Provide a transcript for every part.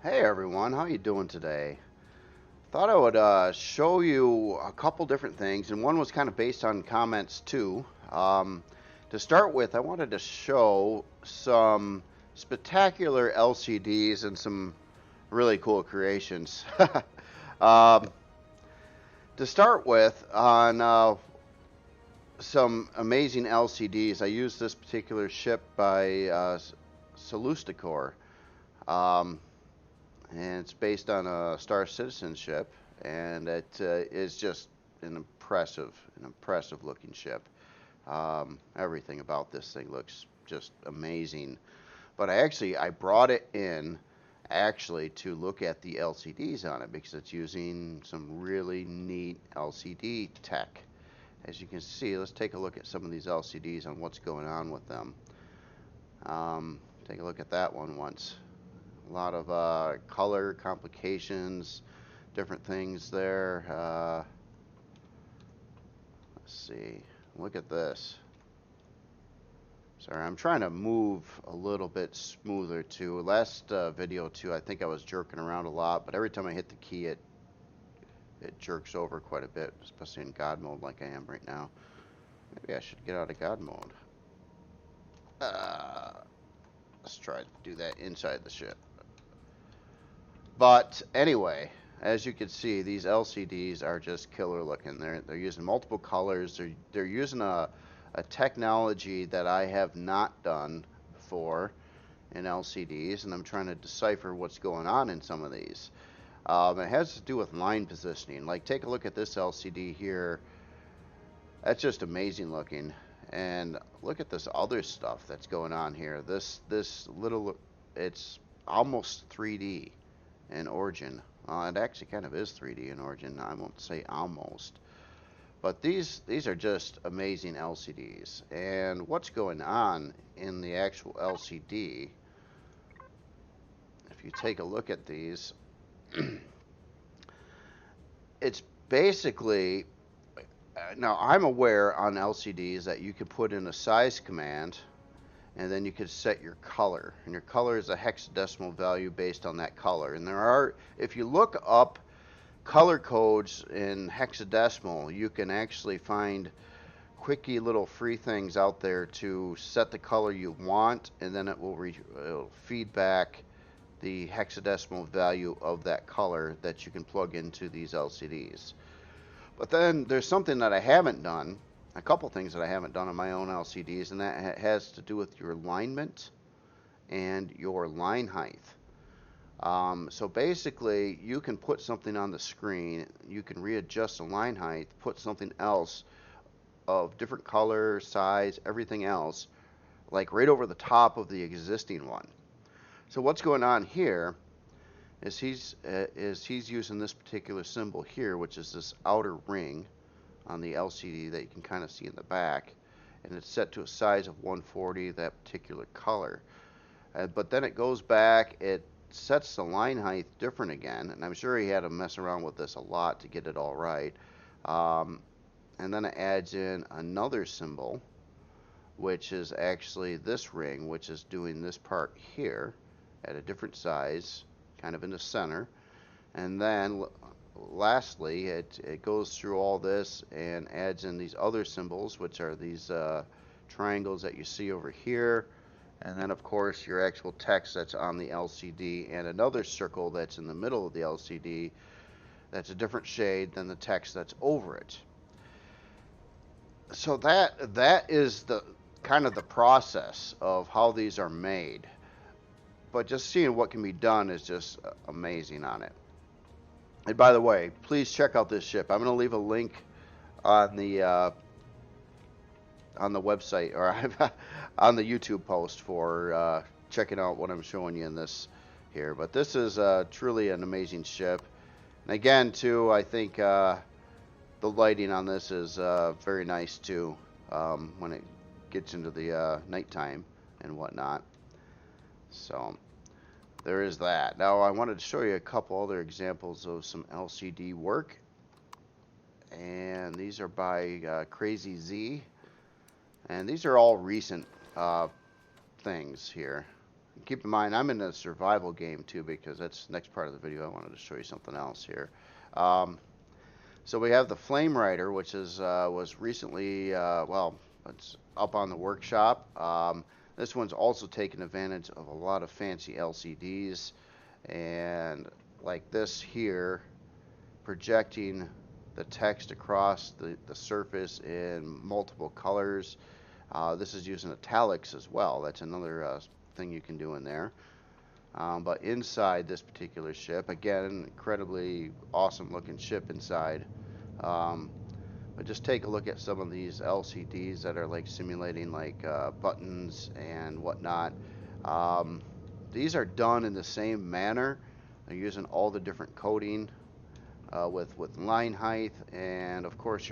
Hey everyone, how you doing today? Thought I would show you a couple different things, and one was kind of based on comments too. To start with, I wanted to show some spectacular LCDs and some really cool creations. um, to start with, on some amazing LCDs, I used this particular ship by Sulusdacor. Um, and it's based on a Star Citizen ship, and it is just an impressive looking ship. Everything about this thing looks just amazing. But I brought it in actually to look at the LCDs on it because it's using some really neat LCD tech. As you can see, let's take a look at some of these LCDs on what's going on with them. Take a look at that one once. A lot of color complications, different things there. Let's see. Look at this. Sorry, I'm trying to move a little bit smoother too. Last video too, I think I was jerking around a lot, but every time I hit the key, it jerks over quite a bit, especially in God mode like I am right now. Maybe I should get out of God mode. Let's try to do that inside the ship. But anyway, as you can see, these LCDs are just killer looking. They're using multiple colors. They're using a technology that I have not done before in LCDs, and I'm trying to decipher what's going on in some of these. It has to do with line positioning. Like, take a look at this LCD here. That's just amazing looking. And look at this other stuff that's going on here. This little, it's almost 3D. In origin. It actually kind of is 3D in origin. I won't say almost. But these are just amazing LCDs. And what's going on in the actual LCD, if you take a look at these, it's basically, now I'm aware on LCDs that you could put in a size command and then you could set your color, and your color is a hexadecimal value based on that color. And there are, if you look up color codes in hexadecimal, you can actually find quickie little free things out there to set the color you want, and then it'll feed back the hexadecimal value of that color that you can plug into these LCDs. But then there's something that I haven't done, a couple things that I haven't done on my own LCDs, and that has to do with your alignment and your line height. So basically, you can put something on the screen, you can readjust the line height, put something else of different color, size, everything else, like right over the top of the existing one. So what's going on here is he's using this particular symbol here, which is this outer ring on the LCD that you can kind of see in the back, and it's set to a size of 140, that particular color. But then it goes back, it sets the line height different again, and I'm sure he had to mess around with this a lot to get it all right. And then it adds in another symbol, which is actually this ring, which is doing this part here at a different size, kind of in the center. And then lastly, it goes through all this and adds in these other symbols, which are these triangles that you see over here, and then of course your actual text that's on the LCD, and another circle that's in the middle of the LCD that's a different shade than the text that's over it. So that is the kind of the process of how these are made. But just seeing what can be done is just amazing on it. And by the way, please check out this ship. I'm going to leave a link on the website, or on the YouTube post for checking out what I'm showing you in this here. But this is truly an amazing ship. And again, too, I think the lighting on this is very nice too when it gets into the nighttime and whatnot. So there is that. Now I wanted to show you a couple other examples of some LCD work, and these are by CrazyZ, and these are all recent things here. keep in mind, I'm in a survival game too, because that's the next part of the video. I wanted to show you something else here. So we have the FlameRider, which is was recently, well, it's up on the workshop. This one's also taken advantage of a lot of fancy LCDs, and like this here, projecting the text across the surface in multiple colors. This is using italics as well. That's another thing you can do in there. But inside this particular ship, again, incredibly awesome looking ship inside. But just take a look at some of these LCDs that are like simulating like buttons and whatnot. These are done in the same manner. They're using all the different coding with line height, and of course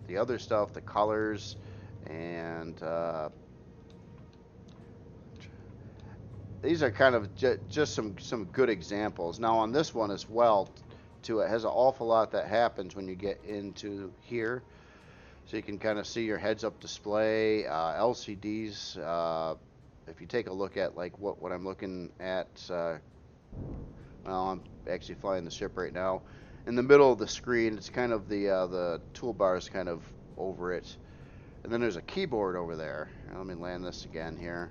the other stuff, the colors, and these are kind of just some good examples. Now on this one as well, too, it has an awful lot that happens when you get into here. So you can kind of see your heads-up display, LCDs. If you take a look at like what I'm looking at, well, I'm actually flying the ship right now. In the middle of the screen, it's kind of the toolbar is kind of over it, and then there's a keyboard over there. Now, let me land this again here.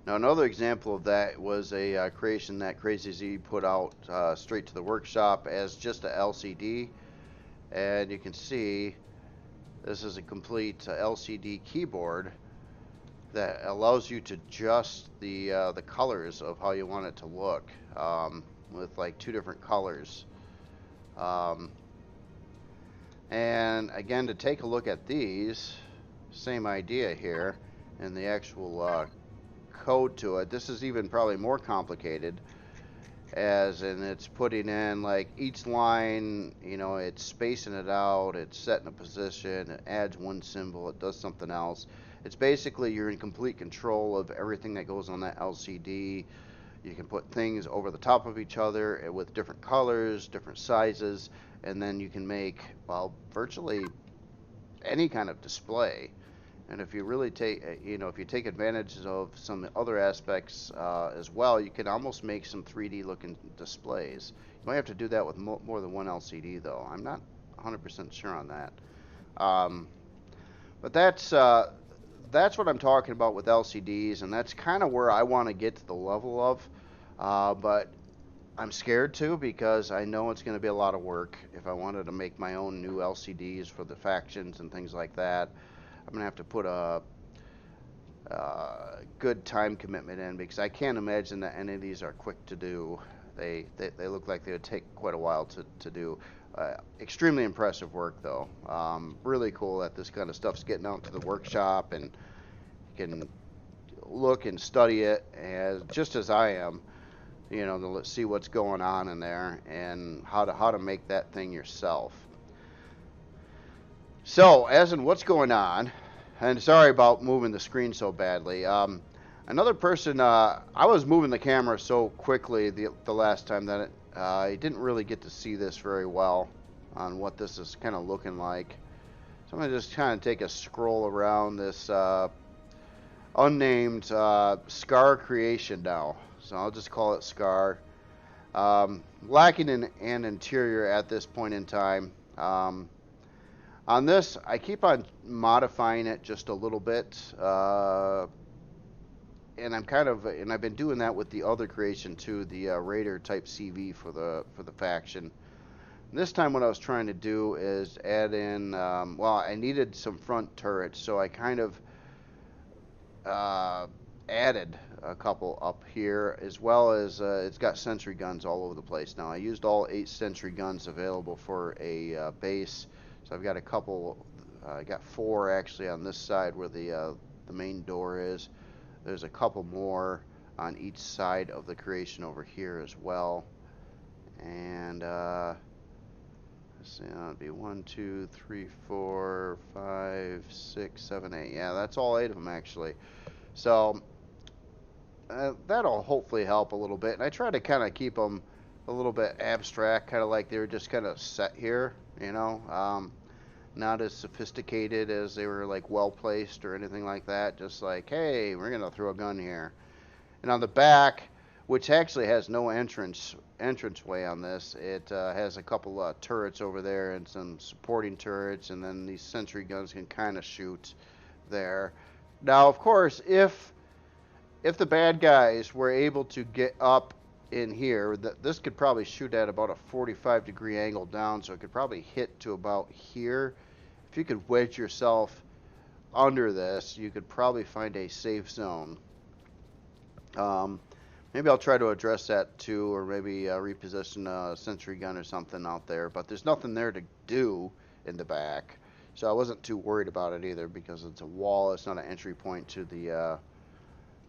Now another example of that was a creation that CrazyZ put out straight to the workshop as just a LCD, and you can see this is a complete LCD keyboard that allows you to adjust the colors of how you want it to look, with like 2 different colors. And again, to take a look at these, same idea here, and the actual code to it. This is even probably more complicated, as in it's putting in like each line, you know, it's spacing it out, it's setting a position, it adds one symbol, it does something else. It's basically you're in complete control of everything that goes on that LCD. You can put things over the top of each other with different colors, different sizes, and then you can make, well, virtually any kind of display. And if you really take, you know, if you take advantage of some other aspects as well, you can almost make some 3D looking displays. You might have to do that with more than one LCD though. I'm not 100% sure on that. But that's what I'm talking about with LCDs, and that's kind of where I want to get to the level of. But I'm scared too, because I know it's going to be a lot of work. If I wanted to make my own new LCDs for the factions and things like that, I'm going to have to put a good time commitment in, because I can't imagine that any of these are quick to do. They look like they would take quite a while to do. Extremely impressive work though. Really cool that this kind of stuff's getting out to the workshop, and you can look and study it just as I am, you know, to see what's going on in there and how to make that thing yourself. So, as in what's going on, and sorry about moving the screen so badly. Another person, I was moving the camera so quickly the last time that I didn't really get to see this very well on what this is kind of looking like. So I'm going to just kind of take a scroll around this unnamed Skaar creation now. So I'll just call it Skaar. Lacking in an interior at this point in time. On this, I keep on modifying it just a little bit, and I've been doing that with the other creation too, the Raider type CV for the faction. And this time, what I was trying to do is add in, well, I needed some front turrets, so I kind of added a couple up here, as well as it's got sentry guns all over the place. Now I used all 8 sentry guns available for a base. So I've got a couple, I got 4 actually on this side where the main door is. There's a couple more on each side of the creation over here as well. And let's see, that'd be 1, 2, 3, 4, 5, 6, 7, 8. Yeah, that's all 8 of them actually. So that'll hopefully help a little bit. And I try to kind of keep them a little bit abstract, kind of like they were just kind of set here, you know. not as sophisticated as they were like well placed or anything like that. Just like, hey, we're gonna throw a gun here. And on the back, which actually has no entranceway on this, it has a couple turrets over there and some supporting turrets, and then these sentry guns can kind of shoot there. Now, of course, if the bad guys were able to get up in here, this could probably shoot at about a 45-degree angle down, so it could probably hit to about here. If you could wedge yourself under this, you could probably find a safe zone. Maybe I'll try to address that too, or maybe reposition a sentry gun or something out there, but there's nothing there to do in the back, so I wasn't too worried about it either, because it's a wall. It's not an entry point to the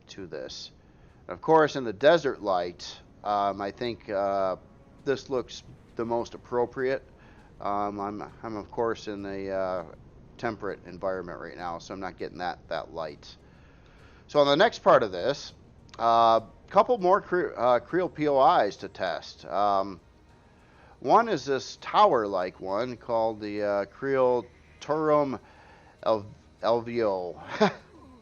to this. Of course, in the desert light, I think this looks the most appropriate. I'm of course in a temperate environment right now, so I'm not getting that light. So on the next part of this, couple more Kriel POIs to test. One is this tower-like one called the Creol Turum Elvio.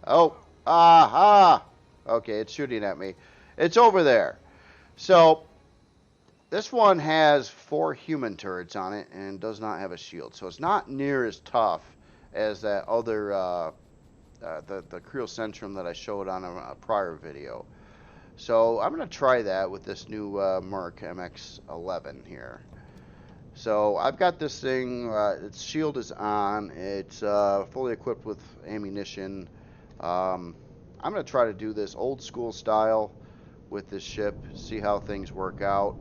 Oh, aha! Okay, it's shooting at me. It's over there. So this one has 4 human turrets on it and does not have a shield, so it's not near as tough as that other the Creol Centrum that I showed on a prior video. So I'm going to try that with this new Merc MX-11 here. So I've got this thing, its shield is on, it's fully equipped with ammunition. I'm going to try to do this old school style with this ship, see how things work out.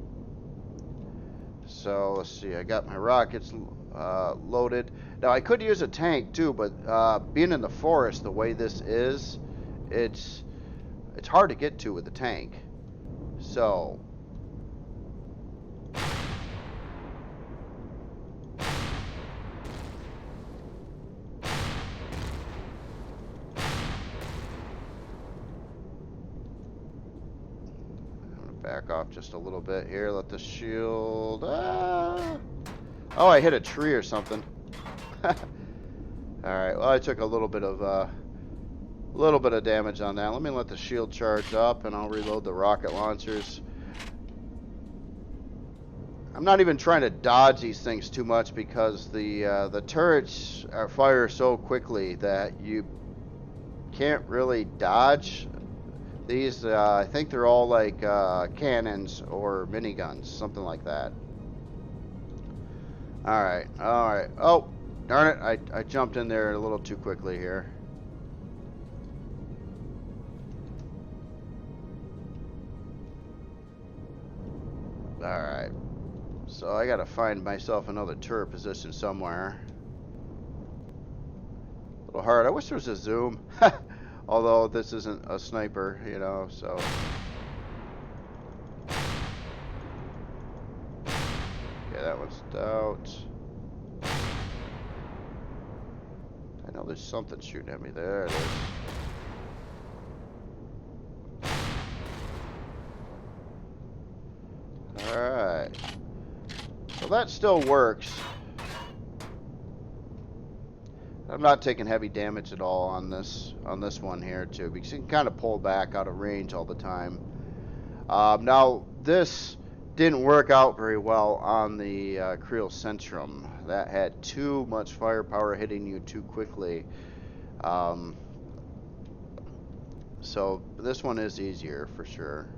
So let's see, I got my rockets loaded. Now I could use a tank too, but being in the forest the way this is, it's hard to get to with the tank. So back off just a little bit here. Let the shield. Oh, I hit a tree or something. All right. Well, I took a little bit of damage on that. Let me let the shield charge up, and I'll reload the rocket launchers. I'm not even trying to dodge these things too much because the turrets fire so quickly that you can't really dodge. These, I think they're all like cannons or miniguns, something like that. Alright, alright. Oh, darn it, I jumped in there a little too quickly here. Alright, so I gotta find myself another turret position somewhere. A little hard. I wish there was a zoom. Although this isn't a sniper, you know, so. Yeah, that one's out. I know there's something shooting at me. There it is. Alright. So that still works. I'm not taking heavy damage at all on this one here too, because you can kind of pull back out of range all the time. Now this didn't work out very well on the Creol Centrum. That had too much firepower hitting you too quickly. So this one is easier for sure.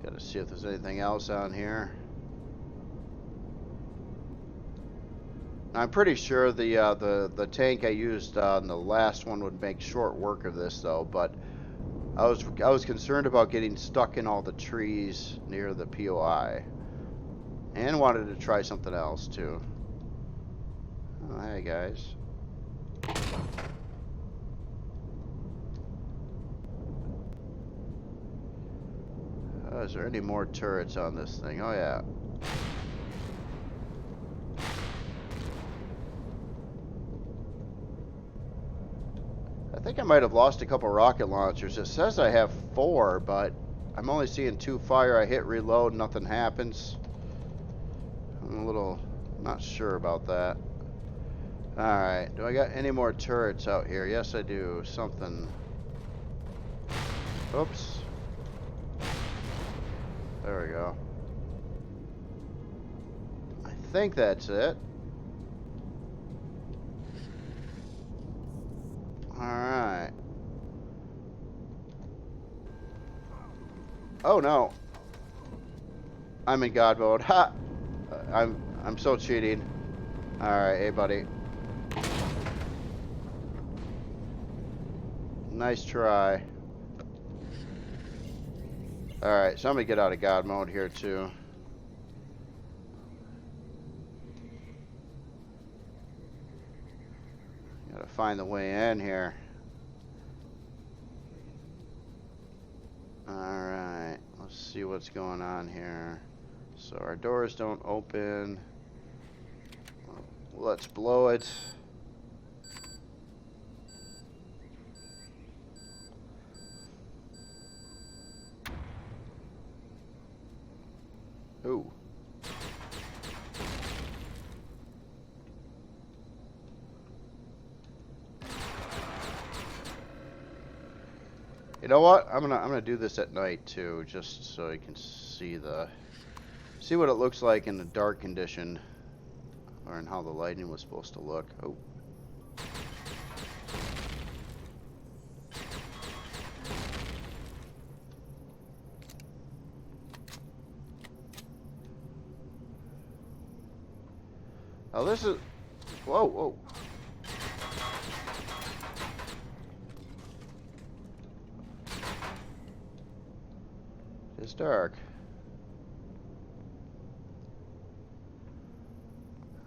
Gotta see if there's anything else on here. I'm pretty sure the tank I used on the last one would make short work of this though, but I was concerned about getting stuck in all the trees near the POI, and wanted to try something else too. Oh, hey guys. Is there any more turrets on this thing? Oh, yeah. I think I might have lost a couple rocket launchers. It says I have 4, but I'm only seeing 2 fire. I hit reload, nothing happens. I'm a little not sure about that. Alright, do I got any more turrets out here? Yes, I do. Something. Oops. There we go. I think that's it. Alright. Oh no. I'm in God mode. Ha! I'm so cheating. Alright, hey buddy. Nice try. Alright, so I'm gonna get out of God mode here too. Gotta find the way in here. Alright, let's see what's going on here. So our doors don't open. Let's blow it. Ooh. You know what? I'm gonna do this at night too, just so you can see what it looks like in the dark condition, or in how the lighting was supposed to look. Oh. Oh, this is... Whoa, whoa. It's dark.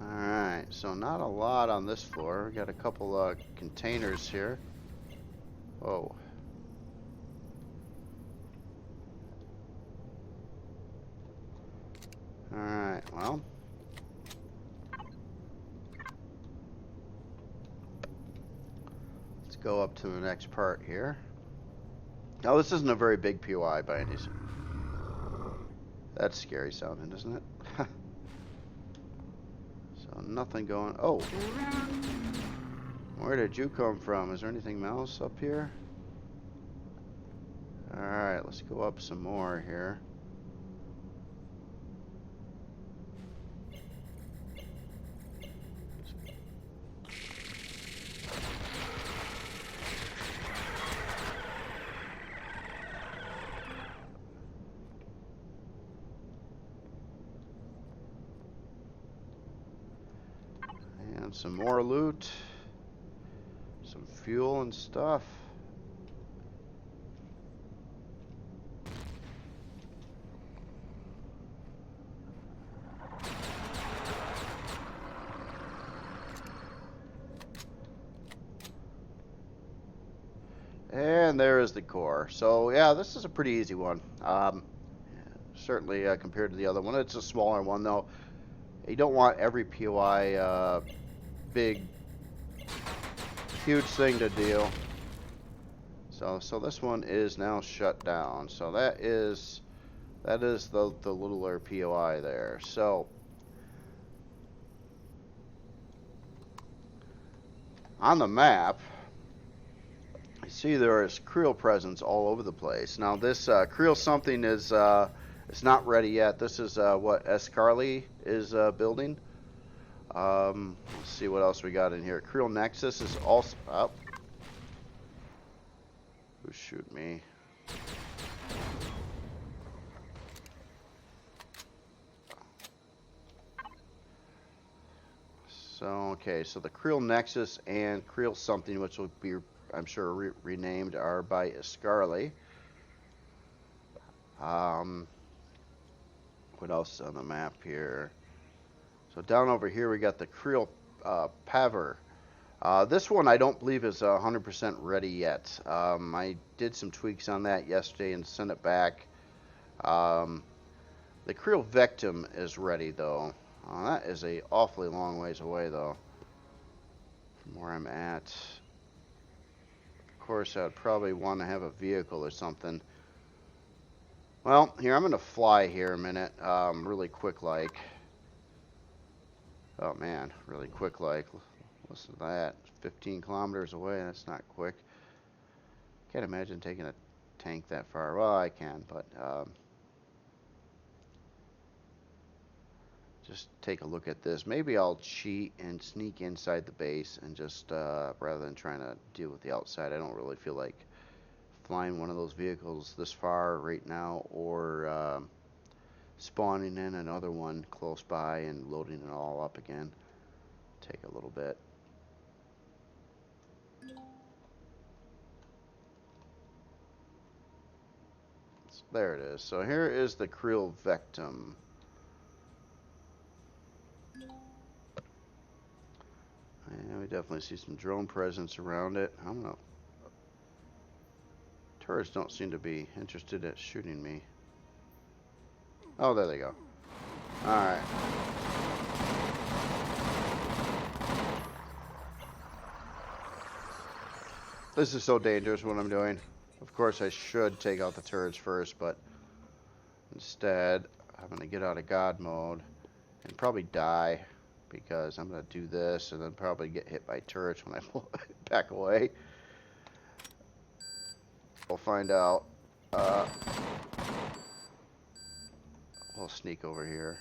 Alright, so not a lot on this floor. We got a couple containers here. Whoa. Alright, well. Let's go up to the next part here. Now, this isn't a very big POI by any... That's scary sounding, isn't it? So, nothing going... Oh! Where did you come from? Is there anything else up here? Alright, let's go up some more here. And some more loot. Some fuel and stuff. And there is the core. So yeah, this is a pretty easy one. Certainly compared to the other one. It's a smaller one though. You don't want every POI big, huge thing to deal. So this one is now shut down. So that is the littler POI there. So on the map, you see there is Creol presence all over the place. Now this Creol something is it's not ready yet. This is what Skaar is building. Let's see what else we got in here. Creol Nexus is also up. Who shoot me? So okay, so the Creol Nexus and Creol something, which will be, I'm sure, renamed, are by Skaar. What else is on the map here? So down over here we got the Kriel POI. This one I don't believe is 100% ready yet. I did some tweaks on that yesterday and sent it back. The Kriel victim is ready though. That is a awfully long ways away though from where I'm at. Of course, I'd probably want to have a vehicle or something. Well, here, I'm going to fly here a minute, really quick like. Oh man, really quick like. Listen to that. 15 kilometers away, that's not quick. Can't imagine taking a tank that far. Well, I can, but just take a look at this. Maybe I'll cheat and sneak inside the base and just, rather than trying to deal with the outside, I don't really feel like flying one of those vehicles this far right now, or spawning in another one close by and loading it all up again. Take a little bit. So there it is. So here is the Kriel victim. And we definitely see some drone presence around it. I don't know. Turrets don't seem to be interested at shooting me. Oh, there they go. Alright. This is so dangerous what I'm doing. Of course I should take out the turrets first, but instead I'm going to get out of God mode and probably die, because I'm going to do this and then probably get hit by turrets when I pull back away. We'll find out. We'll sneak over here.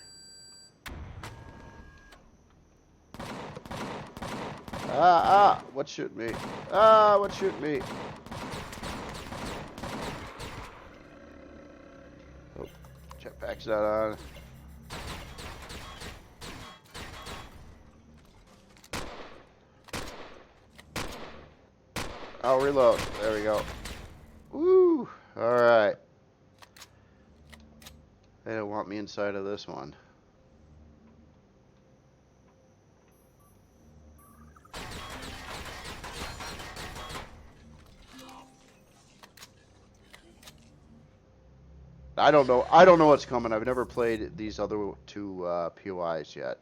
What's shooting me? What's shooting me? Oh, jetpack's not on. I'll reload. There we go. Woo! Alright. They don't want me inside of this one. I don't know what's coming. I've never played these other two POIs yet.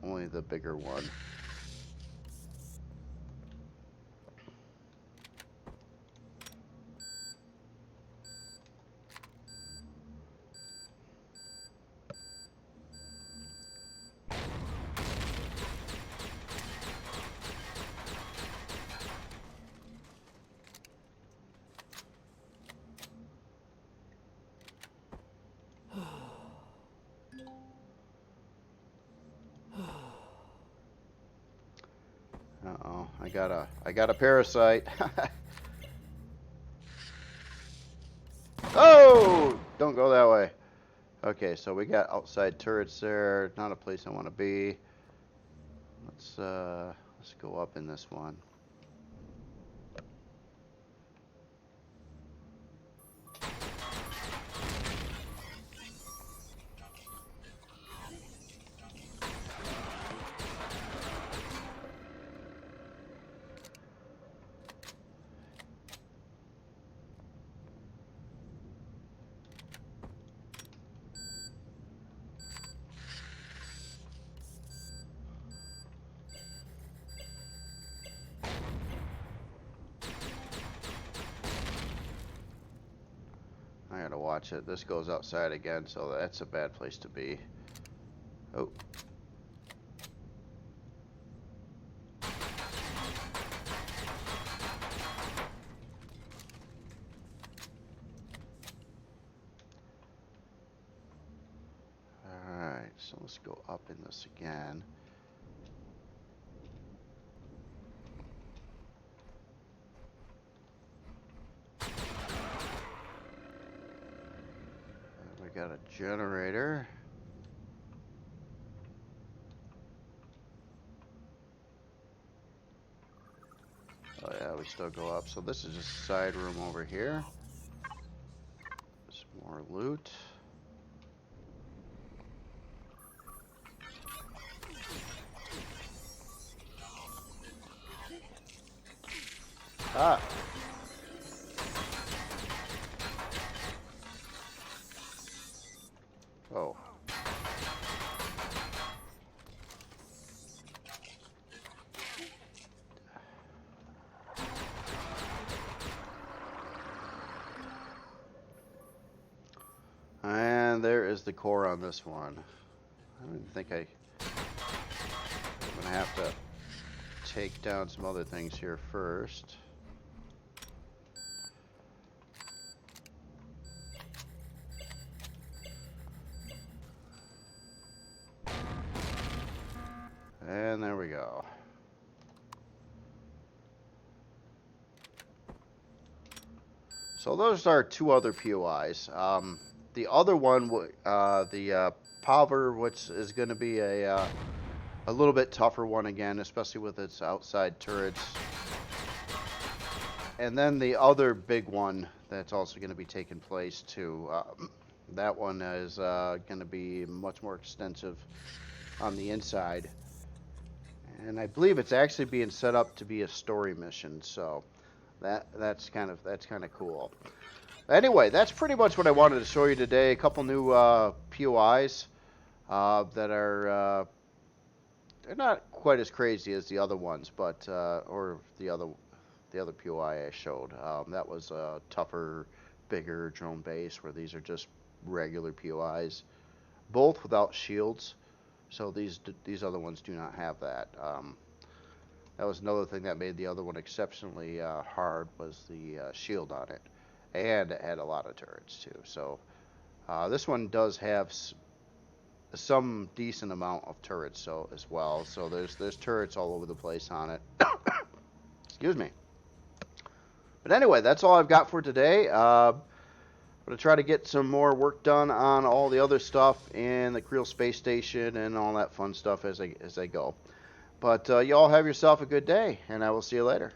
Only the bigger one. Uh-oh, I got a parasite. Oh, don't go that way. Okay, so we got outside turrets there. Not a place I want to be. Let's go up in this one. I gotta watch it. This goes outside again, so that's a bad place to be. Oh. Alright, so let's go up in this again. We got a generator. Oh yeah, we still go up. So this is just a side room over here. Some more loot. And there is the core on this one. I don't even think I'm gonna have to take down some other things here first. And there we go. So those are two other POIs. The other one, the Power, which is going to be a little bit tougher one again, especially with its outside turrets. And then the other big one that's also going to be taking place too. That one is going to be much more extensive on the inside. And I believe it's actually being set up to be a story mission, so that's kind of cool. Anyway, that's pretty much what I wanted to show you today. A couple new POIs that are they're not quite as crazy as the other ones, but or the other POI I showed. That was a tougher, bigger drone base, where these are just regular POIs, both without shields. So these other ones do not have that. That was another thing that made the other one exceptionally hard, was the shield on it, and it had a lot of turrets too. So this one does have some decent amount of turrets as well. So there's turrets all over the place on it. Excuse me. But anyway, that's all I've got for today. I'm going to try to get some more work done on all the other stuff in the Creol space station and all that fun stuff as I go. But y'all have yourself a good day, and I will see you later.